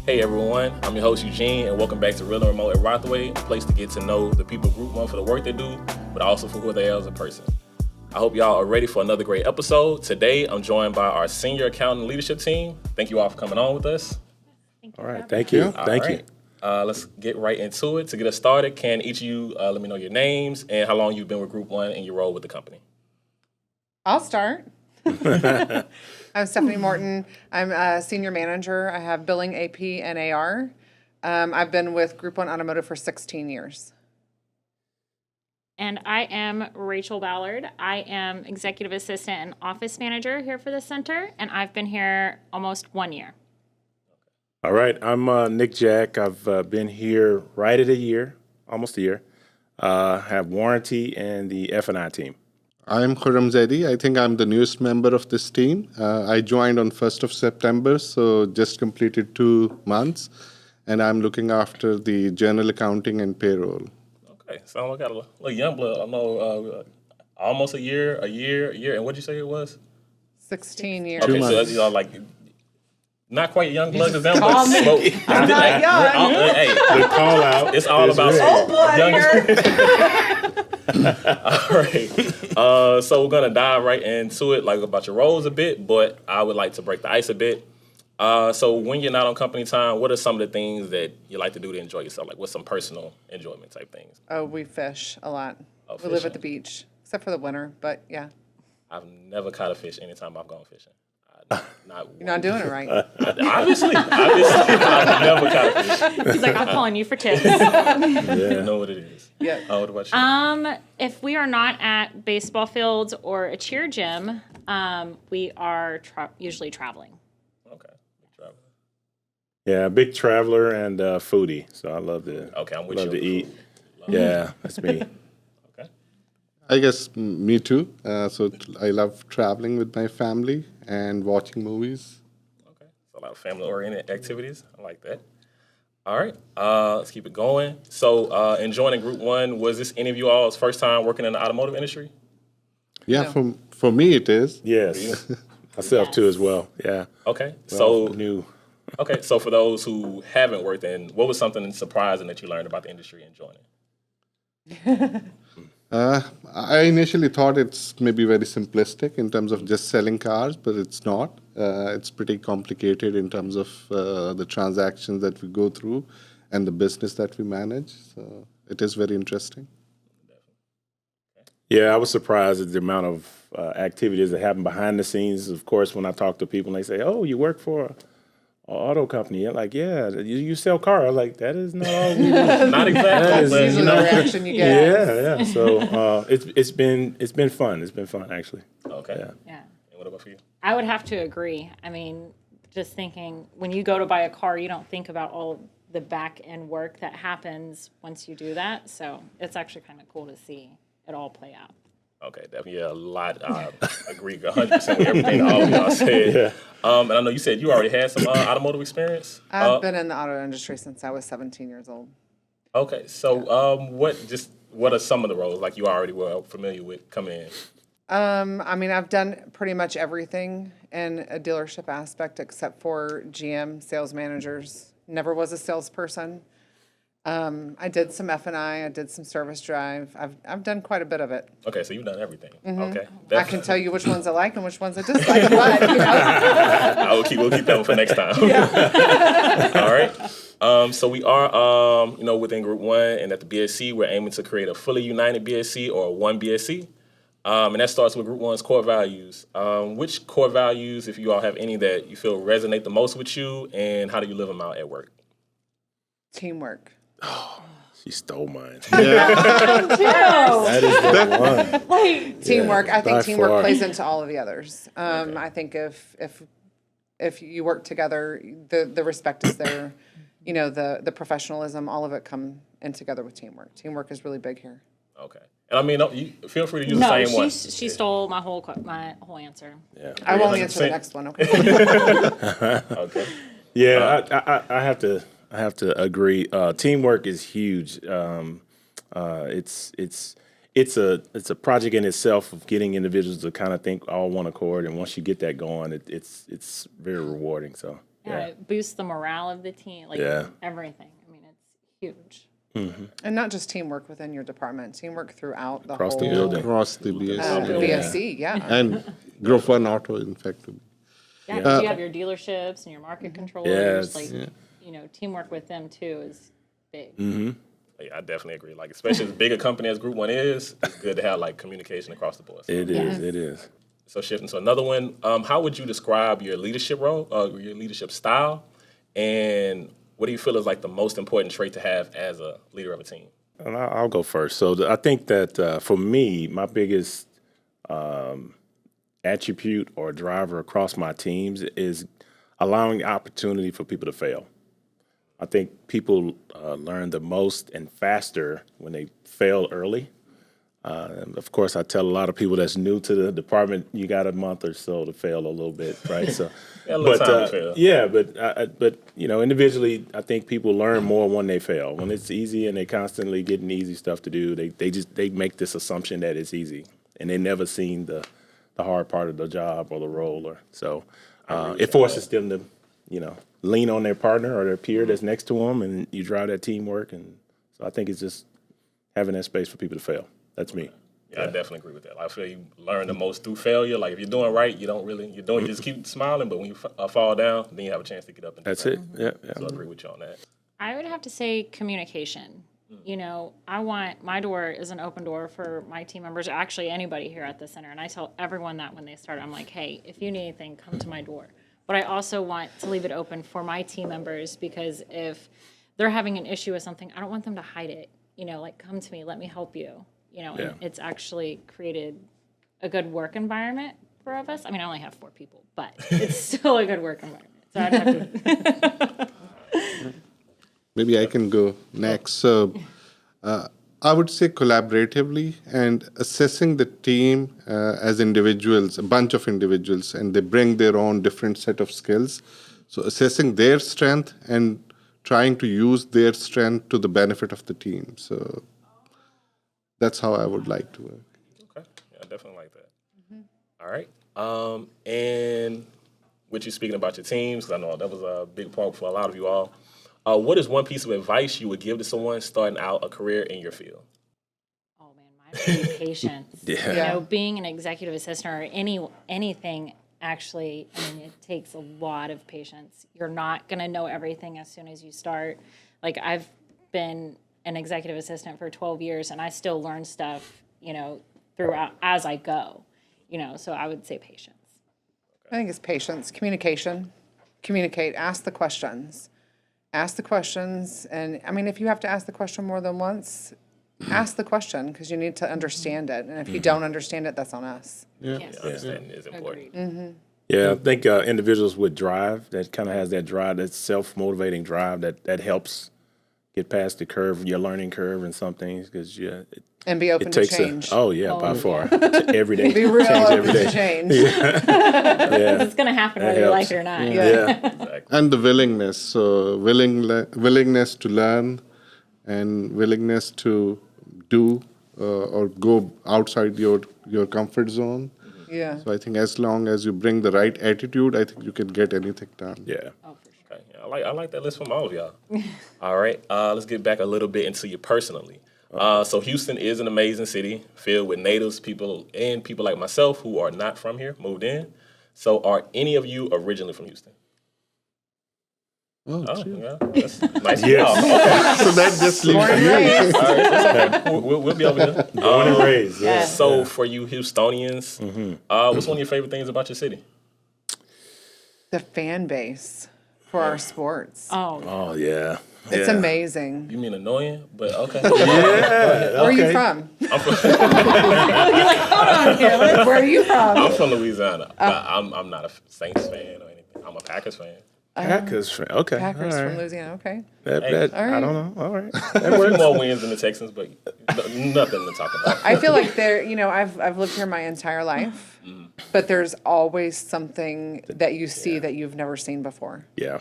Hey everyone, I'm your host Eugene, and welcome back to Real and Remote at Rothway, a place to get to know the people of Group 1 for the work they do, but also for who they are as a person. I hope y'all are ready for another great episode. Today, I'm joined by our senior accountant leadership team. Thank you all for coming on with us. All right, thank you. Thank you. Let's get right into it. To get us started, can each of you let me know your names and how long you've been with Group 1 and your role with the company? I'll start. I'm Stephanie Morton. I'm a senior manager. I have billing, AP, and AR. I've been with Group 1 Automotive for 16 years. And I am Rachel Ballard. I am executive assistant and office manager here for the center, and I've been here almost 1 year. All right, I'm Nick Jack. I've been here right at a year, almost a year. Have warranty and the F&I team. I'm Khurram Zaidi. I think I'm the newest member of this team. I joined on 1st of September, so just completed 2 months. And I'm looking after the general accounting and payroll. Okay, so I got a little young blood. I know almost a year. And what'd you say it was? 16 years. Okay, so that's like not quite young blood. Because I'm not young. Hey, The call out. it's all about Old blood young. All right. So we're gonna dive right into it, like about your roles a bit, but I would like to break the ice a bit. So when you're not on company time, what are some of the things that you like to do to enjoy yourself? Like what's some personal enjoyment type things? Oh, we fish a lot. Oh, We live fishing. at the beach, except for the winter, but yeah. I've never caught a fish anytime I've gone fishing. Not You're not doing it right. obviously, I've never caught a fish. He's like, I'm calling you for tips. You know what it is. Yeah. Oh, what about you? If we are not at baseball fields or a cheer gym, we are usually traveling. Okay. Big traveler. Yeah, big traveler and foodie. So I love to Okay, I'm with love you. to eat. Yeah, that's me. Okay. I guess me too. So I love traveling with my family and watching movies. Okay. So a lot of family-oriented activities. I like that. All right. Let's keep it going. So in joining Group 1, was this any of you all's first time working in the automotive industry? Yeah, No. for me it is. Yes, myself too as well. Yeah. Okay. Well, So new. okay. So for those who haven't worked in, what was something surprising that you learned about the industry and joining? I initially thought it's maybe very simplistic in terms of just selling cars, but it's not. It's pretty complicated in terms of the transactions that we go through and the business that we manage. So it is very interesting. Yeah, I was surprised at the amount of activities that happen behind the scenes. Of course, when I talk to people and they say, "Oh, you work for an auto company," I'm like, "Yeah, you sell cars." I'm like, that is not all we do. Not exactly. That's but, usually the reaction you get. Yeah. So it's been fun. It's been fun actually. Okay. Yeah. Yeah. And what about for you? I would have to agree. I mean, just thinking, when you go to buy a car, you don't think about all of the back end work that happens once you do that. So it's actually kind of cool to see it all play out. Okay, definitely a lot. I agree 100% with everything all of y'all said. Yeah. And I know you said you already had some automotive experience. I've been in the auto industry since I was 17 years old. Okay, so what are some of the roles like you already were familiar with coming in? I mean, I've done pretty much everything in a dealership aspect except for GM, sales managers. Never was a salesperson. I did some F&I did some service drive. I've done quite a bit of it. Okay, so you've done everything. Okay, I can tell you which ones I like and which ones I dislike, but you know. we'll keep that one for next time. All right. So we are, within Group 1 and at the BSC, we're aiming to create a fully united BSC or one BSC. And that starts with Group 1's core values. Which core values, if you all have any, that you feel resonate the most with you, and how do you live them out at work? Teamwork. She stole mine. Yeah, That is the one. Teamwork. I think by teamwork far. plays into all of the others. I think if you work together, the respect is there. You know, the professionalism, all of it come in together with teamwork. Teamwork is really big here. Okay. And I mean, you feel free to use No, the same one. she stole my whole answer. Yeah. I won't answer the 100%. next one. Okay. Okay. Yeah, I have to agree. Teamwork is huge. It's a project in itself of getting individuals to kind of think all one accord, and once you get that going, it's very rewarding. So Yeah, it boosts the morale of the team, like Yeah. everything. I mean, it's huge. And not just teamwork within your department, teamwork throughout the Across whole the building. Across the BSC. BSC, yeah. And Group 1 Auto, in fact. Yeah, 'cause you have your dealerships and your market controllers. Yes. Like, you know, teamwork with them too is big. Yeah, I definitely agree. Like, especially as big a company as Group 1 is, it's good to have, like, communication across the board. So, It is. so shifting to another one, how would you describe your leadership role, your leadership style, and what do you feel is, like, the most important trait to have as a leader of a team? And I'll go first. So I think that for me, my biggest attribute or driver across my teams is allowing opportunity for people to fail. I think people learn the most and faster when they fail early. Of course, I tell a lot of people that's new to the department, you got a month or so to fail a little bit, right? So, Yeah, a little time to fail. yeah, but you know, individually, I think people learn more when they fail. When it's easy and they constantly getting easy stuff to do, they make this assumption that it's easy, and they never seen the hard part of the job or the role, or so it forces them to, you know, lean on their partner or their peer that's next to them, and you drive that teamwork. And so I think it's just having that space for people to fail. That's me. Yeah, I definitely agree with that. I feel you learn the most through failure. Like, if you're doing right, you just keep smiling, but when you fall down, then you have a chance to get up and do That's better. it. Yeah. So I agree with you on that. I would have to say communication. You know, I want my door is an open door for my team members, or actually anybody here at the center. And I tell everyone that when they start, I'm like, hey, if you need anything, come to my door. But I also want to leave it open for my team members, because if they're having an issue with something, I don't want them to hide it. You know, like, come to me, let me help you. You know, and it's actually created a good work environment for us. I mean, I only have 4 people, but it's still a good work environment. So I'd have to. Maybe I can go next. So I would say collaboratively and assessing the team as individuals, a bunch of individuals, and they bring their own different set of skills. So assessing their strength and trying to use their strength to the benefit of the team. So that's how I would like to work. Okay. Yeah, I definitely like that. All right. And with you speaking about your teams, 'cause I know that was a big part for a lot of you all. What is one piece of advice you would give to someone starting out a career in your field? Oh man, mine would be patience. Yeah. You know, being an executive assistant or anything, actually, I mean, it takes a lot of patience. You're not gonna know everything as soon as you start. Like, I've been an executive assistant for 12 years, and I still learn stuff, you know, throughout as I go. You know, so I would say patience. I think it's patience, communication. Communicate, ask the questions. Ask the questions, and I mean, if you have to ask the question more than once, ask the question, because you need to understand it. And if you don't understand it, that's on us. Yes. Understanding is important. Agreed. Yeah, I think individuals with drive, that kind of has that drive, that self-motivating drive that helps get past the curve, your learning curve in some things, because And be open it to takes change. by far. Every day. Be real change open every day. to change. It's gonna happen whether you like it or not. Yeah. And the willingness. So willingness to learn and willingness to do or go outside your comfort zone. Yeah. So I think as long as you bring the right attitude, I think you can get anything done. Yeah. Oh, for sure. Okay. Yeah, I like that list from all of y'all. All right. Let's get back a little bit into you personally. So Houston is an amazing city filled with natives, people like myself who are not from here, moved in. So are any of you originally from Houston? Oh, Oh, true. yeah. That's nice. Yes. Oh, So that just leaves Born and you. raised. all right. That's okay. We'll be over here. Born and raised. Yeah. So for you Houstonians, what's one of your favorite things about your city? The fan base for our sports. Oh, Oh, yeah. It's Yeah. amazing. You mean annoying, but okay. Where are you from? Where are you from? I'm from Louisiana, but I'm not a Saints fan or anything. I'm a Packers fan. Packers fan. Okay. Packers all from right. Louisiana. Okay. That, All right. I don't know. All right. A few more wins than the Texans, but nothing to talk about. I feel like I've lived here my entire life, but there's always something that you see that you've never seen before. Yeah.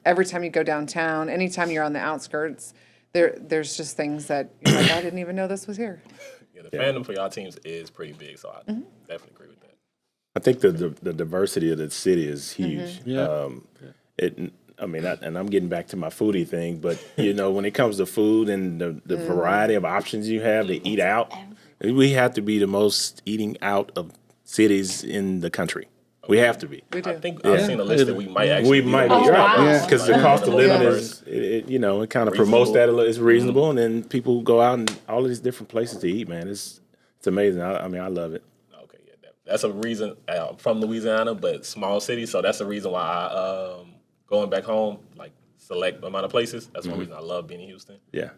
Every time you go downtown, anytime you're on the outskirts, there's just things that you're like, I didn't even know this was here. Yeah, the fandom for y'all teams is pretty big, so I definitely agree with that. I think the diversity of the city is huge. Yeah. I mean, and I'm getting back to my foodie thing, but when it comes to food and the variety of options you have to eat out, we have to be the most eating out of cities in the country. We have to be. We do. I think I've seen a list that we might actually We might be be right wow. because the cost of living is, it kind of promotes that it's reasonable, and then people go out and all of these different places to eat. Man, it's amazing. I mean, I love it. Okay, yeah, that's a reason. I'm from Louisiana, but small city, so that's the reason why I going back home, like select amount of places. That's one reason I love being in Houston. Yeah.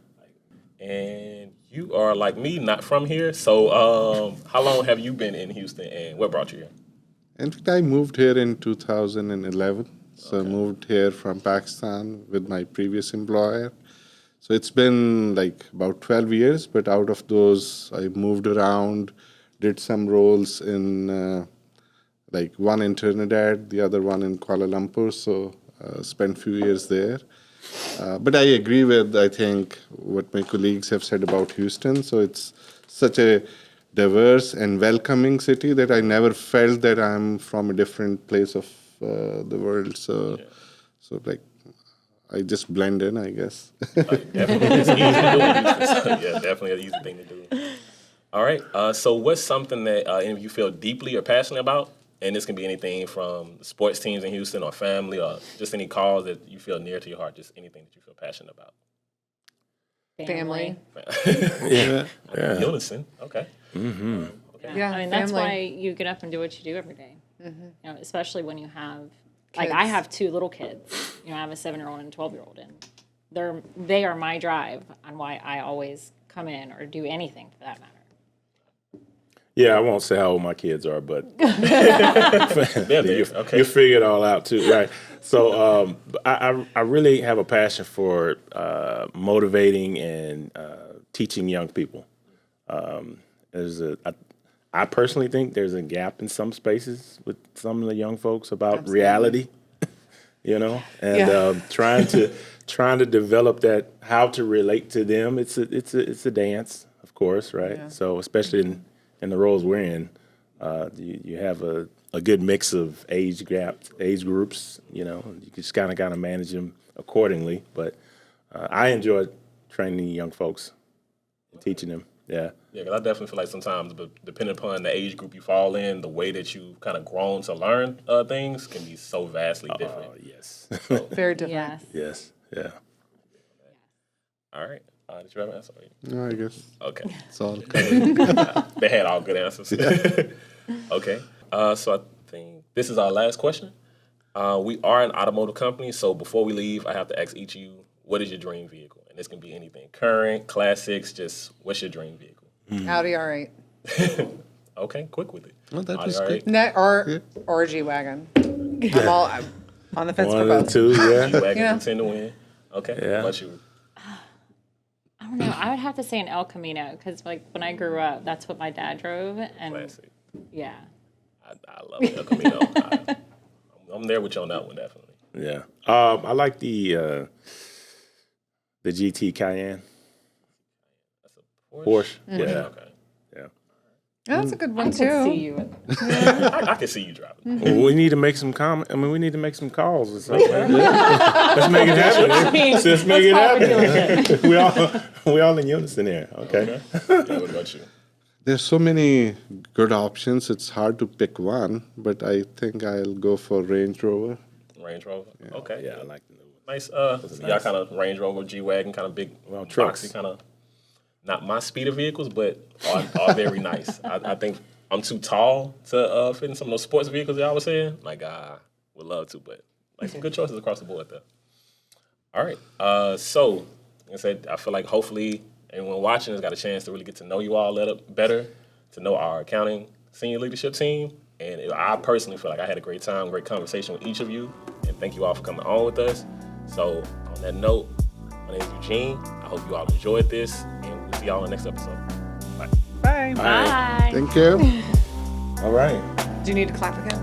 And you are like me, not from here. So how long have you been in Houston, and what brought you here? In fact, I moved here in 2011. So I moved here from Pakistan with my previous employer. So it's been like about 12 years, but out of those, I moved around, did some roles in like one in Trinidad, the other one in Kuala Lumpur. So spent a few years there. But I agree with, I think, what my colleagues have said about Houston. So it's such a diverse and welcoming city that I never felt that I'm from a different place of the world. So like, I just blend in, I guess. Definitely, it's easy to do in Houston. So, yeah, definitely an easy thing to do. All right. So what's something that any of you feel deeply or passionate about? And this can be anything from sports teams in Houston or family or just any cause that you feel near to your heart, just anything that you feel passionate about. Family. Yeah. Unison. Okay. Mm-hmm. Yeah, I mean, that's family. why you get up and do what you do every day. Especially when you have, like, I have 2 little kids. I have a 7-year-old and a 12-year-old, and they are my drive on why I always come in or do anything for that matter. Yeah, I won't say how old my kids are, but Okay. you figure it all out too, right? So I really have a passion for motivating and teaching young people. I personally think there's a gap in some spaces with some of the young folks about reality, and trying to develop that, how to relate to them. It's a dance, of course, right? Yeah. So especially in the roles we're in, you have a good mix of age groups. You just kind of manage them accordingly. But I enjoy training young folks, and teaching them. Yeah. Yeah, because I definitely feel like sometimes, but depending upon the age group you fall in, the way that you've kind of grown to learn things can be so vastly different. Yes. Very different. Yes. Yes. Yeah. All right. Did you have an answer? No, I guess Okay. it's all covered. They had all good answers. Okay. So I think this is our last question. We are an automotive company, so before we leave, I have to ask each of you, what is your dream vehicle? And this can be anything, current, classics, just what's your dream vehicle? Audi R8. Okay, quick with it. Oh, that Audi was R8. good. Or a G-Wagon. I'm on the fence One for of the both. two, yeah. G-Wagon Yeah. contend to win. Okay. Yeah. What about you? I don't know. I would have to say an El Camino because, like, when I grew up, that's what my dad drove, and Classic. yeah. I love El Camino. I'm there with you on that one, definitely. Yeah. I like the GT Cayenne. That's a Porsche. Mm-hmm. Yeah. Okay. Yeah. Oh, that's a good one, I too. could see you. I can see you driving. Well, we need to make some we need to make some calls or something. Let's make it happen. Let's make it happen. we all in unison here. Okay. Yeah, what about you? There's so many good options. It's hard to pick one, but I think I'll go for Range Rover. Range Rover? Okay. Yeah, I like the new one. Nice. So y'all kind of Range Rover, G-Wagon, kind of big, trucks. boxy, kind of not my speed of vehicles, but are very nice. I think I'm too tall to fit in some of those sports vehicles y'all was saying. Like, I would love to, but like some good choices across the board there. All right. So, like I said, I feel like hopefully everyone watching has got a chance to really get to know you all a little better, to know our accounting senior leadership team. And I personally feel like I had a great time, great conversation with each of you. And thank you all for coming on with us. So on that note, my name is Eugene. I hope you all enjoyed this, and we'll see y'all in the next episode. Bye. Bye. Bye. Thank you. All right. Do you need to clap again?